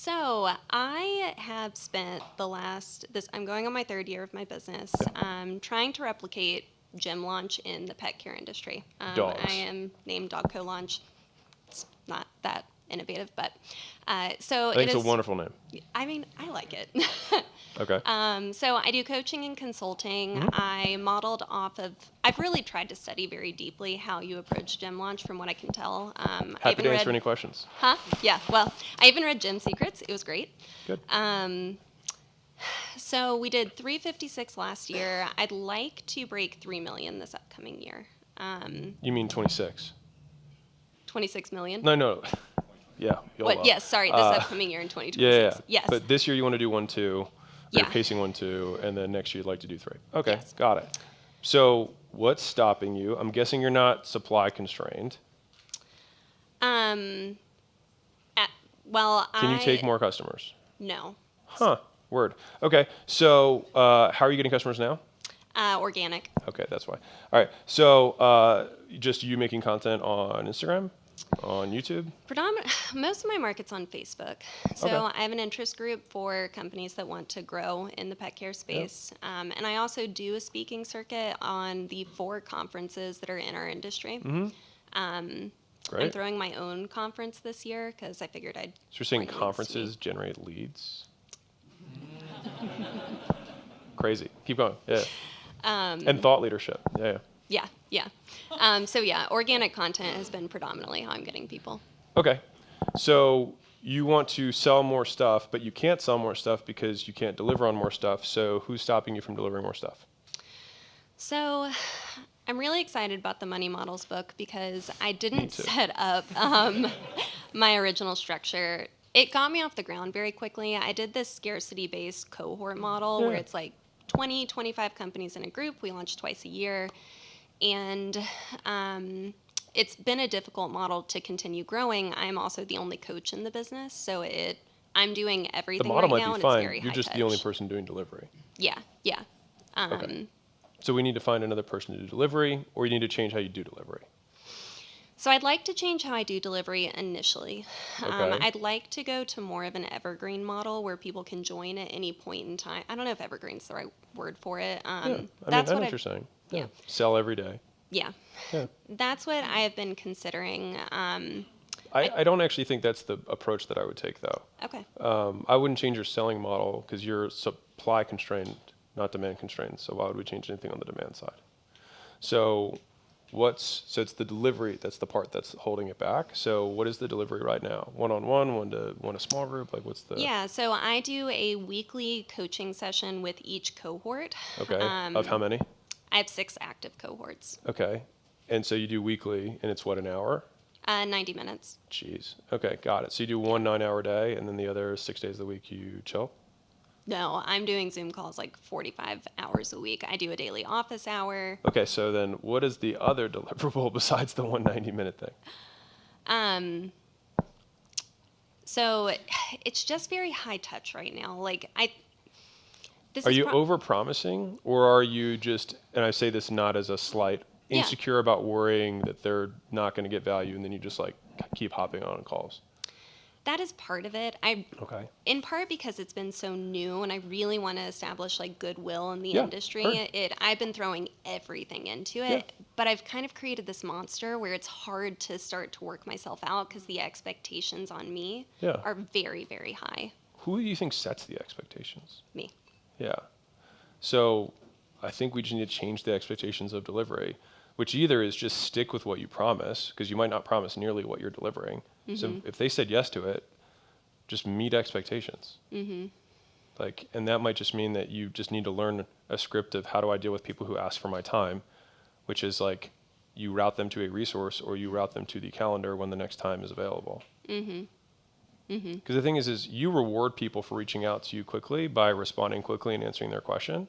So I have spent I'm going on my third year of my business, trying to replicate gym launch in the pet care industry. Dogs. I am named Dog Co Launch. It's not that innovative, but so I think it it's is. a wonderful name. I mean, I like it. Okay. So I do coaching and consulting. I modeled off of, I've really tried to study very deeply how you approach gym launch from what I can tell. I Happy even to answer read, any questions. Huh? Yeah, well, I even read Gym Secrets. It was great. Good. So we did 356 last year. I'd like to break 3 million this upcoming year. You mean 26? 26 million? No. Yeah. What? Yes, sorry, this upcoming year in 2026. Yeah. Yes. But this year you want to do 1, 2. Yeah. You're pacing 1, 2, and then next year you'd like to do 3. Okay, Yes. got it. So what's stopping you? I'm guessing you're not supply constrained. Well, Can you take more customers? No. Huh. Word. Okay. So how are you getting customers now? Organic. Okay, that's why. All right. So just you making content on Instagram, on YouTube? Most of my market's on Facebook. So Okay. I have an interest group for companies that want to grow in the pet care space. And I also do a speaking circuit on the 4 conferences that are in our industry. I'm Great. throwing my own conference this year because I figured I'd. So you're saying bring leads to me. conferences generate leads? Crazy. Keep going. Yeah. And thought leadership. Yeah. Yeah. So yeah, organic content has been predominantly how I'm getting people. Okay. So you want to sell more stuff, but you can't sell more stuff because you can't deliver on more stuff. So who's stopping you from delivering more stuff? So I'm really excited about the Money Models book because I Me didn't too. set up my original structure. It got me off the ground very quickly. I did this scarcity-based cohort model where it's like 20, 25 companies in a group. We launch twice a year. And it's been a difficult model to continue growing. I'm also the only coach in the business, so I'm doing The everything model right might now, be and fine. it's very You're high just touch. the only person doing delivery. Yeah. Okay. So we need to find another person to do delivery, or you need to change how you do delivery. So I'd like to change how I do delivery initially. Okay. I'd like to go to more of an evergreen model where people can join at any point in time. I don't know if evergreen's the right word for it. Yeah. I know That's what what you're saying. yeah. Sell every day. Yeah. Yeah. That's what I have been considering. I don't actually think that's the approach that I would take, though. Okay. I wouldn't change your selling model because you're supply constrained, not demand constrained. So why would we change anything on the demand side? So it's the delivery that's the part that's holding it back. So what is the delivery right now? One-on-one, one a small group? Like what's the... Yeah, so I do a weekly coaching session with each cohort. Okay. Of how many? I have 6 active cohorts. Okay. And so you do weekly, and it's what, an hour? 90 minutes. Jeez. Okay, got it. So you do one 9-hour day, and then the other 6 days of the week you chill? No, I'm doing Zoom calls like 45 hours a week. I do a daily office hour. Okay, so then what is the other deliverable besides the 190-minute thing? So it's just very high touch right now. Like Are you over-promising, or are you just, and I say this not as a slight, insecure about worrying that they're not going to get value, and then you just like keep hopping on calls? That is part of it. Okay. In part because it's been so new, and I really want to establish like goodwill in the Yeah, industry. sure. I've been throwing everything into it, but I've kind of created this monster where it's hard to start to work myself out because the expectations on me are very, very high. Who do you think sets the expectations? Me. Yeah. So I think we just need to change the expectations of delivery, which either is just stick with what you promise, because you might not promise nearly what you're delivering. So if they said yes to it, just meet expectations. And that might just mean that you just need to learn a script of how do I deal with people who ask for my time, which is like you route them to a resource or you route them to the calendar when the next time is available. Because the thing is you reward people for reaching out to you quickly by responding quickly and answering their question.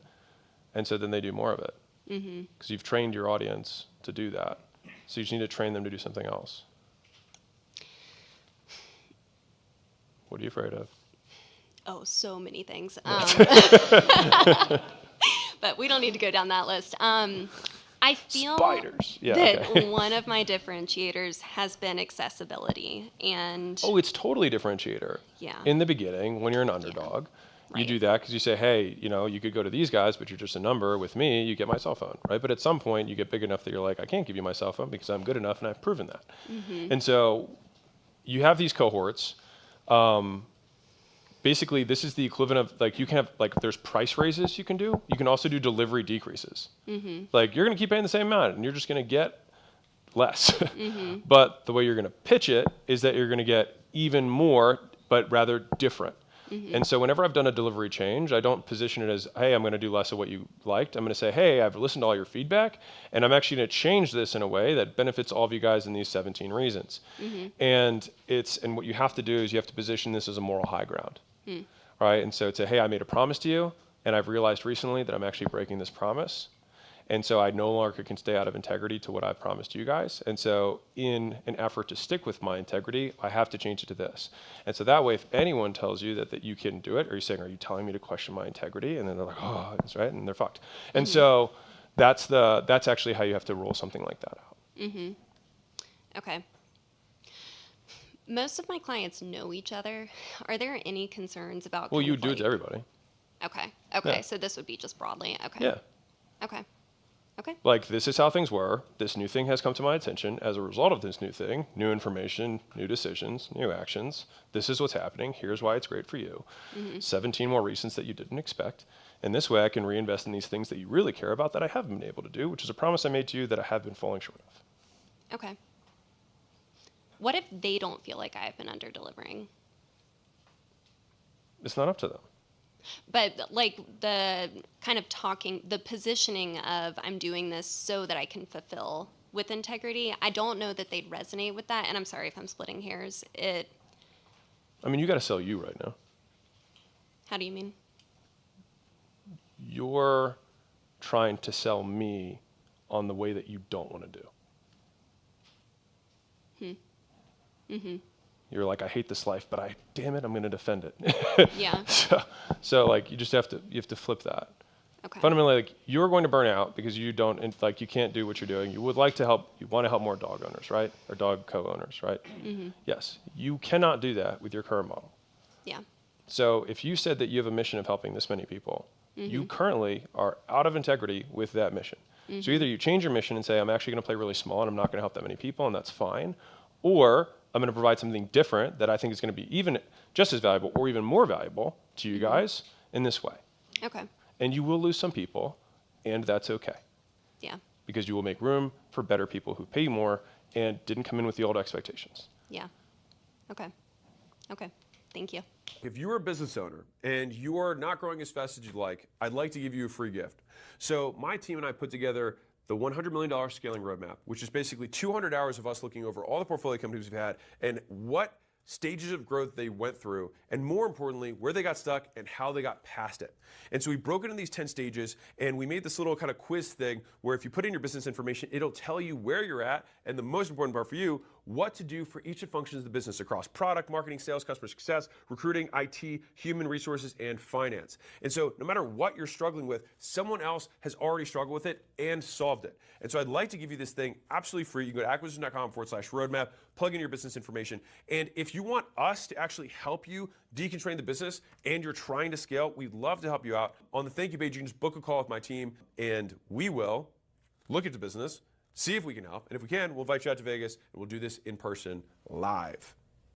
And so then they do more of it. Because you've trained your audience to do that. So you just need to train them to do something else. What are you afraid of? Oh, so many things. But we don't need to go down that list. I feel Spiders. Yeah, that okay. one of my differentiators has been accessibility. And Oh, it's totally differentiator. yeah. In the beginning, when you're an underdog, you Right. do that because you say, hey, you could go to these guys, but you're just a number. With me, you get my cell phone, right? But at some point, you get big enough that you're like, I can't give you my cell phone because I'm good enough and I've proven that. And so you have these cohorts. Basically, this is the equivalent of like you can have like there's price raises you can do. You can also do delivery decreases. Like you're going to keep paying the same amount and you're just going to get less. But the way you're going to pitch it is that you're going to get even more, but rather different. And so whenever I've done a delivery change, I don't position it as, hey, I'm going to do less of what you liked. I'm going to say, hey, I've listened to all your feedback, and I'm actually going to change this in a way that benefits all of you guys in these 17 reasons. And what you have to do is you have to position this as a moral high ground, right? And so it's hey, I made a promise to you, and I've realized recently that I'm actually breaking this promise. And so I no longer can stay out of integrity to what I promised you guys. And so in an effort to stick with my integrity, I have to change it to this. And so that way, if anyone tells you that you couldn't do it, or you're saying, are you telling me to question my integrity? And then they're like, oh, that's right. And they're fucked. And so that's actually how you have to roll something like that out. Okay. Most of my clients know each other. Are there any concerns about? Well, you would do it to everybody. Okay. Yeah. So this would be just broadly. Okay. Yeah. Okay. Okay. Like, this is how things were. This new thing has come to my attention. As a result of this new thing, new information, new decisions, new actions. This is what's happening. Here's why it's great for you. 17 more reasons that you didn't expect. And this way I can reinvest in these things that you really care about that I haven't been able to do, which is a promise I made to you that I have been falling short of. Okay. What if they don't feel like I've been under-delivering? It's not up to them. But like the kind of the positioning of I'm doing this so that I can fulfill with integrity, I don't know that they'd resonate with that. And I'm sorry if I'm splitting hairs. I mean, you got to sell you right now. How do you mean? You're trying to sell me on the way that you don't want to do. You're like, I hate this life, but damn it, I'm going to defend it. Yeah. So like, you have to flip that. Okay. Fundamentally, like, you're going to burn out because you can't do what you're doing. You would like to help. You want to help more dog owners, right? Or dog co-owners, right? Yes. You cannot do that with your current model. Yeah. So if you said that you have a mission of helping this many people, you currently are out of integrity with that mission. So either you change your mission and say, I'm actually going to play really small and I'm not going to help that many people, and that's fine, or I'm going to provide something different that I think is going to be even just as valuable or even more valuable to you guys in this way. Okay. And you will lose some people, and that's okay. Yeah. Because you will make room for better people who pay you more and didn't come in with the old expectations. Yeah. Okay. Okay. Thank you. If you're a business owner and you're not growing as fast as you'd like, I'd like to give you a free gift. So my team and I put together the $100 million scaling roadmap, which is basically 200 hours of us looking over all the portfolio companies we've had and what stages of growth they went through, and more importantly, where they got stuck and how they got past it. And so we broke it into these 10 stages, and we made this little kind of quiz thing where if you put in your business information, it'll tell you where you're at, and the most important part for you, what to do for each of the functions of the business across product, marketing, sales, customer success, recruiting, IT, human resources, and finance. And so no matter what you're struggling with, someone else has already struggled with it and solved it. And so I'd like to give you this thing absolutely free. You can go to acquisition.com/roadmap, plug in your business information. And if you want us to actually help you deconstrain the business and you're trying to scale, we'd love to help you out. On the thank you page, you can just book a call with my team, and we will look at the business, see if we can help. And if we can, we'll invite you out to Vegas, and we'll do this in person live.